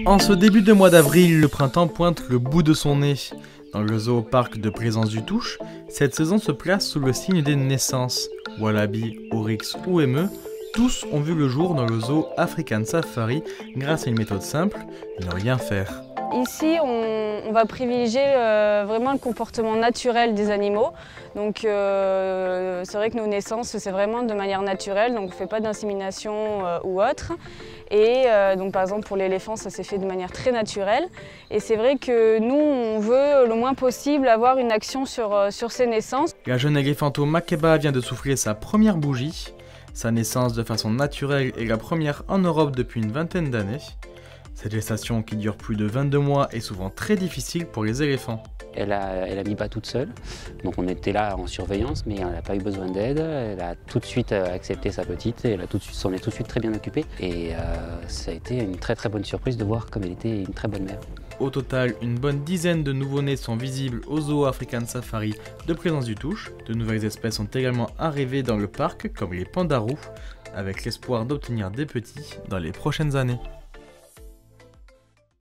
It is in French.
En ce début de mois d'avril, le printemps pointe le bout de son nez. Dans le zooparc de Présence-du-Touches, cette saison se place sous le signe des naissances. Wallaby, oryx ou émeu, tous ont vu le jour dans le zoo African Safari grâce à une méthode simple, ne rien faire. Ici, on va privilégier vraiment le comportement naturel des animaux. Donc c'est vrai que nos naissances, c'est vraiment de manière naturelle, donc on ne fait pas d'insémination ou autre. Et donc par exemple pour l'éléphant, ça s'est fait de manière très naturelle. Et c'est vrai que nous, on veut le moins possible avoir une action sur ces naissances. La jeune éléphanto Makeba vient de souffler sa première bougie. Sa naissance de façon naturelle est la première en Europe depuis une vingtaine d'années. Cette gestation qui dure plus de 22 mois est souvent très difficile pour les éléphants. Elle a mis pas toute seule, donc on était là en surveillance, mais elle n'a pas eu besoin d'aide. Elle a tout de suite accepté sa petite, et elle s'en est tout de suite très bien occupée. Et ça a été une très bonne surprise de voir comme elle était une très bonne mère. Au total, une bonne dizaine de nouveau-nés sont visibles au zoo African Safari de Présence-du-Touches. De nouvelles espèces sont également arrivées dans le parc, comme les pandarous, avec l'espoir d'obtenir des petits dans les prochaines années.